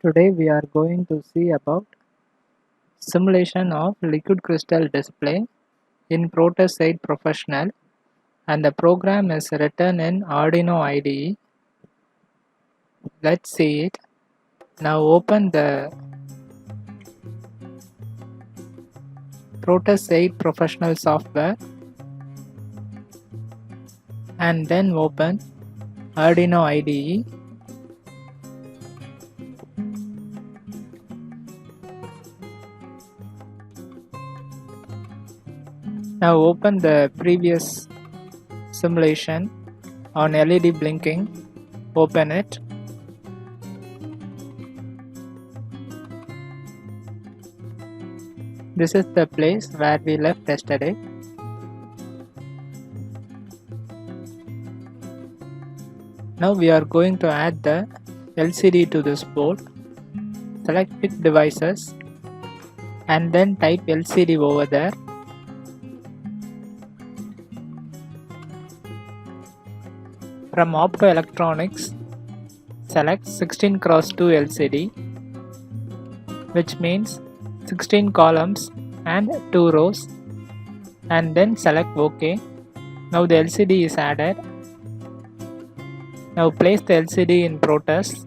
Today we are going to see about simulation of liquid crystal display in Protus 8 Professional, and the program is written in Arduino IDE. Let's see it. Now open the Protus 8 Professional software and then open Arduino IDE. Now open the previous simulation on LED blinking. Open it. This is the place where we left yesterday. Now we are going to add the LCD to this board. Select Pick Devices and then type LCD over there. From Optoelectronics, select 16x2 LCD, which means 16 columns and 2 rows, and then select OK. Now the LCD is added. Now place the LCD in Protus.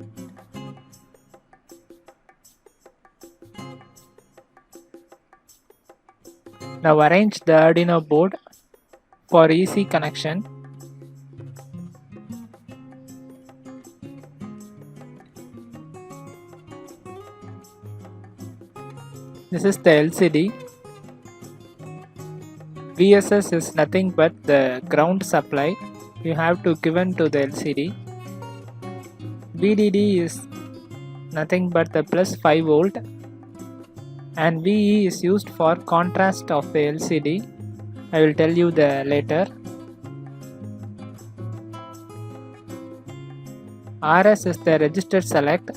Now arrange the Arduino board for easy connection. This is the LCD. VSS is nothing but the ground supply you have to given to the LCD. VDD is nothing but the plus 5 volt, and VE is used for contrast of the LCD. I will tell you the later. RS is the register select.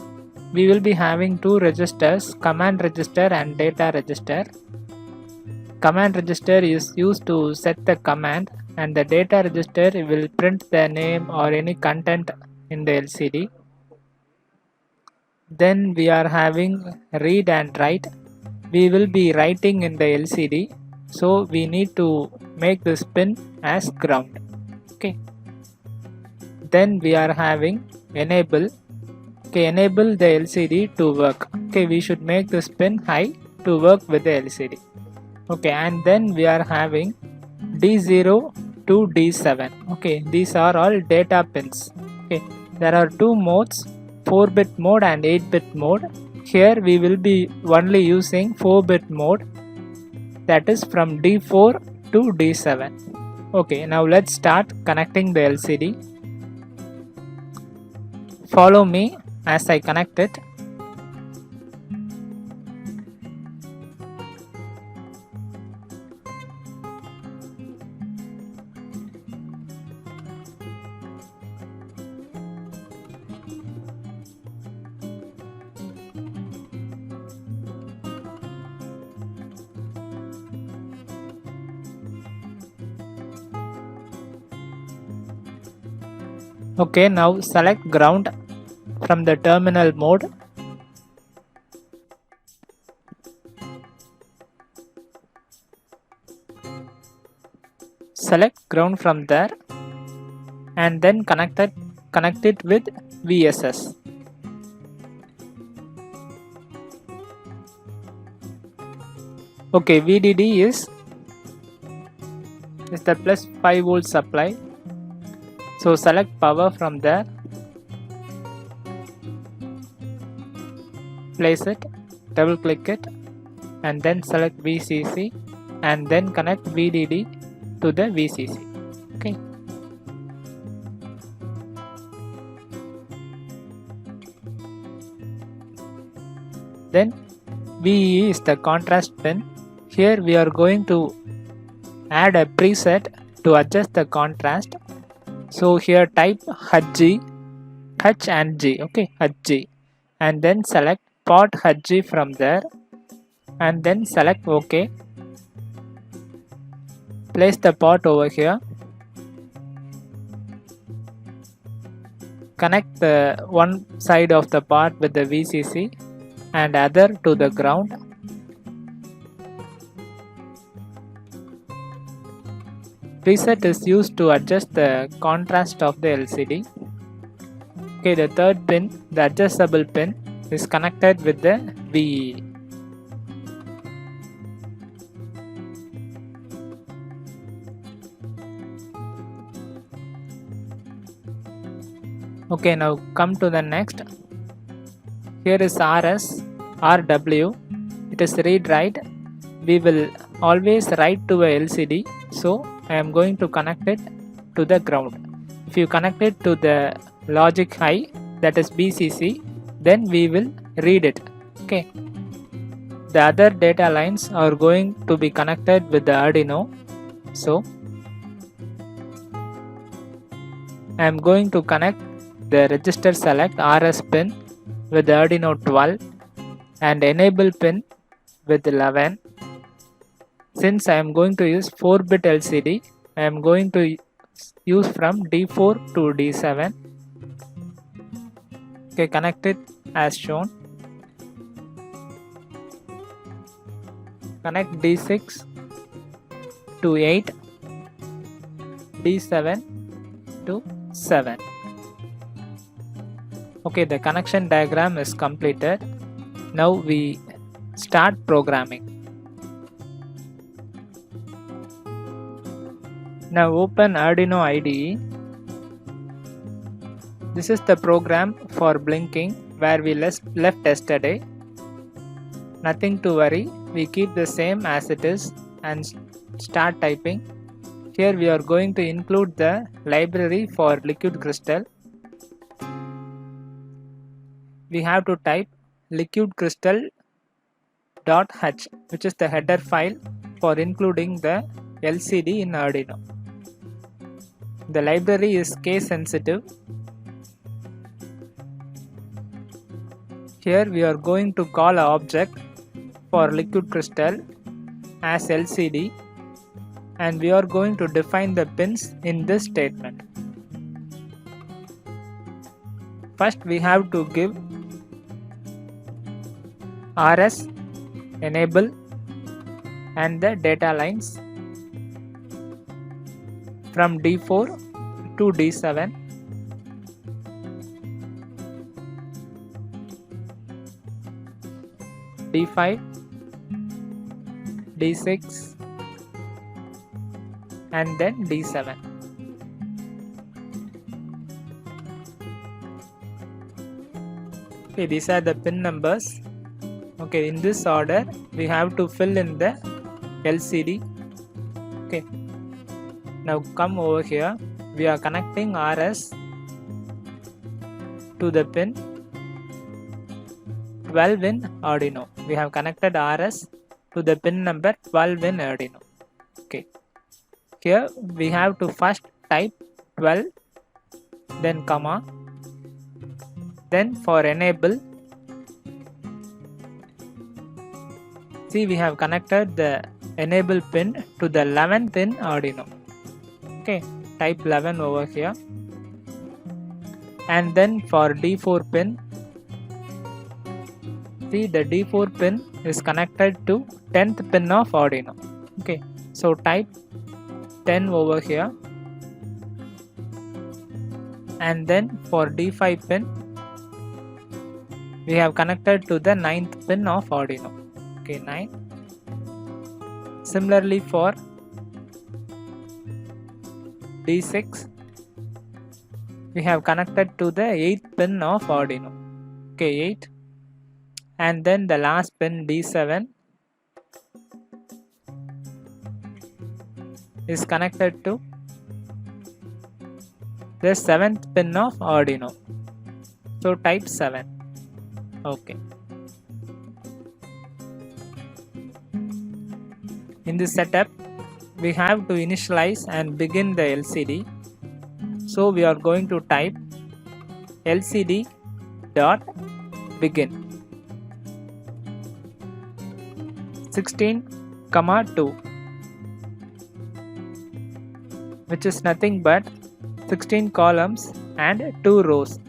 We will be having two registers, command register and data register. Command register is used to set the command, and the data register will print the name or any content in the LCD. Then we are having read and write. We will be writing in the LCD, so we need to make this pin as ground. Okay. Then we are having enable. Okay, enable the LCD to work. Okay, we should make this pin high to work with the LCD. Okay, and then we are having D0 to D7. Okay, these are all data pins. Okay, there are two modes, 4-bit mode and 8-bit mode. Here we will be only using 4-bit mode, that is from D4 to D7. Okay, now let's start connecting the LCD. Follow me as I connect it. Okay, now select ground from the terminal mode. Select ground from there and then connect it with VSS. Okay, VDD is the plus 5 volt supply. So select power from there. Place it, double click it, and then select VCC and then connect VDD to the VCC. Okay. Then VE is the contrast pin. Here we are going to add a preset to adjust the contrast. So here type HG, H and G. Okay, HG, and then select pot HG from there and then select OK. Place the pot over here. Connect the one side of the part with the VCC and other to the ground. Preset is used to adjust the contrast of the LCD. Okay, the third pin, the adjustable pin, is connected with the VEE. Okay, now come to the next. Here is RS, RW. It is read write. We will always write to a LCD, so I am going to connect it to the ground. If you connect it to the logic high, that is BCC, then we will read it. Okay. The other data lines are going to be connected with the Arduino, so I am going to connect the register select RS pin with the Arduino 12 and enable pin with 11. Since I am going to use 4-bit LCD, I am going to use from D4 to D7. Okay, connect it as shown. Connect D6 to 8, D7 to 7. Okay, the connection diagram is completed. Now we start programming. Now open Arduino IDE. This is the program for blinking where we left yesterday. Nothing to worry, we keep the same as it is and start typing. Here we are going to include the library for liquid crystal. We have to type liquidcrystal.h, which is the header file for including the LCD in Arduino. The library is case sensitive. Here we are going to call an object for liquid crystal as LCD, and we are going to define the pins in this statement. First we have to give RS, enable, and the data lines from D4 to D7. D5, D6, and then D7. Okay, these are the pin numbers. Okay, in this order we have to fill in the LCD. Okay, now come over here. We are connecting RS to the pin 12 in Arduino. We have connected RS to the pin number 12 in Arduino. Okay, here we have to first type 12, then comma, then for enable, see we have connected the enable pin to the 11th in Arduino. Okay, type 11 over here, and then for D4 pin, see the D4 pin is connected to 10th pin of Arduino. Okay, so type 10 over here, and then for D5 pin we have connected to the 9th pin of Arduino. Okay, 9. Similarly for D6 we have connected to the 8th pin of Arduino. Okay, 8. And then the last pin D7 is connected to the 7th pin of Arduino. So type 7. Okay. In this setup, we have to initialize and begin the LCD. So we are going to type LCD dot begin 16,2, which is nothing but 16 columns and 2 rows.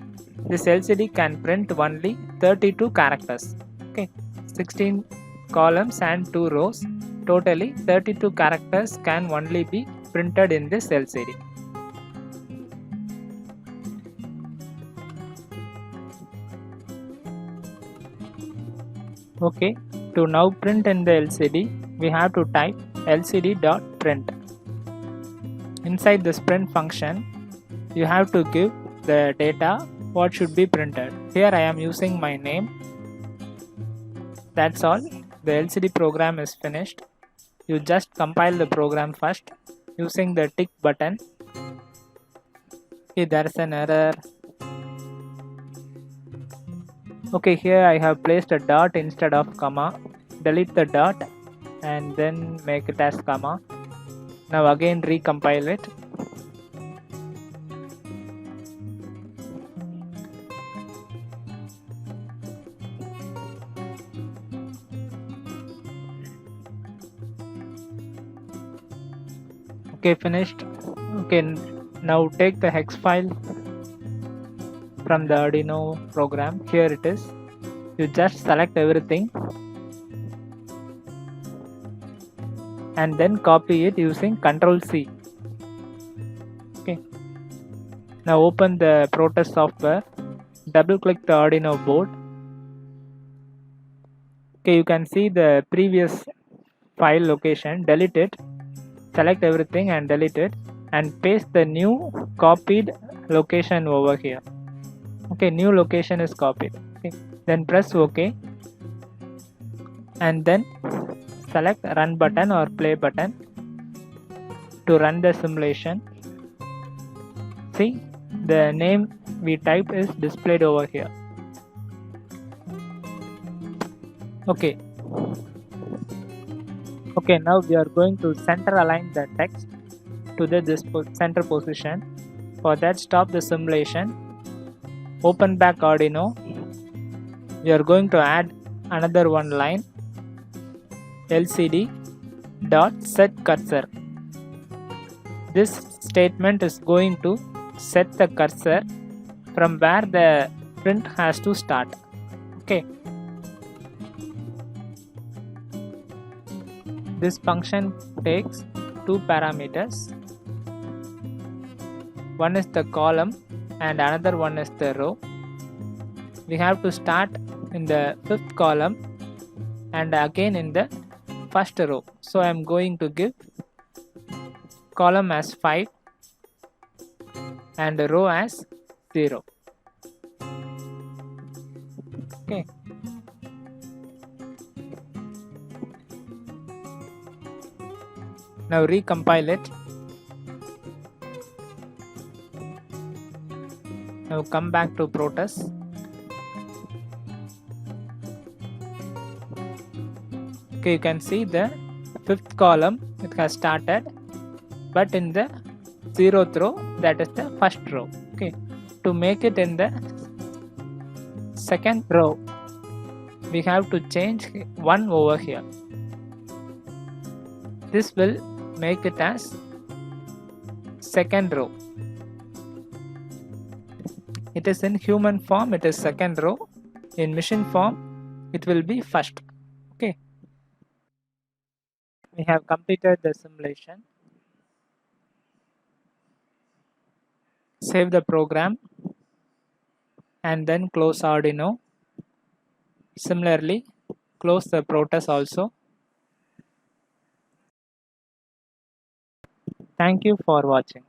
This LCD can print only 32 characters. Okay, 16 columns and 2 rows. Totally 32 characters can only be printed in this LCD. Okay, to now print in the LCD, we have to type lcd.print. Inside this print function, you have to give the data what should be printed. Here I am using my name. That's all. The LCD program is finished. You just compile the program first using the tick button. Okay, there's an error. Okay, here I have placed a dot instead of comma. Delete the dot and then make it as comma. Now again recompile it. Okay, finished. Okay, now take the hex file from the Arduino program. Here it is. You just select everything and then copy it using Ctrl C. Okay. Now open the Protus software. Double click the Arduino board. Okay, you can see the previous file location. Delete it. Select everything and delete it and paste the new copied location over here. Okay, new location is copied. Okay, then press OK and then select run button or play button to run the simulation. See, the name we typed is displayed over here. Okay. Okay, now we are going to center align the text to this center position. For that, stop the simulation. Open back Arduino. We are going to add another one line. LCD dot set cursor. This statement is going to set the cursor from where the print has to start. Okay. This function takes two parameters. One is the column and another one is the row. We have to start in the 5th column and again in the 1st row. So I am going to give column as 5 and row as 0. Okay. Now recompile it. Now come back to Protus. Okay, you can see the 5th column it has started, but in the 0th row, that is the 1st row. Okay, to make it in the 2nd row, we have to change 1 over here. This will make it as 2nd row. It is in human form, it is 2nd row. In machine form, it will be 1st. Okay. We have completed the simulation. Save the program and then close Arduino. Similarly, close the Protus also. Thank you for watching.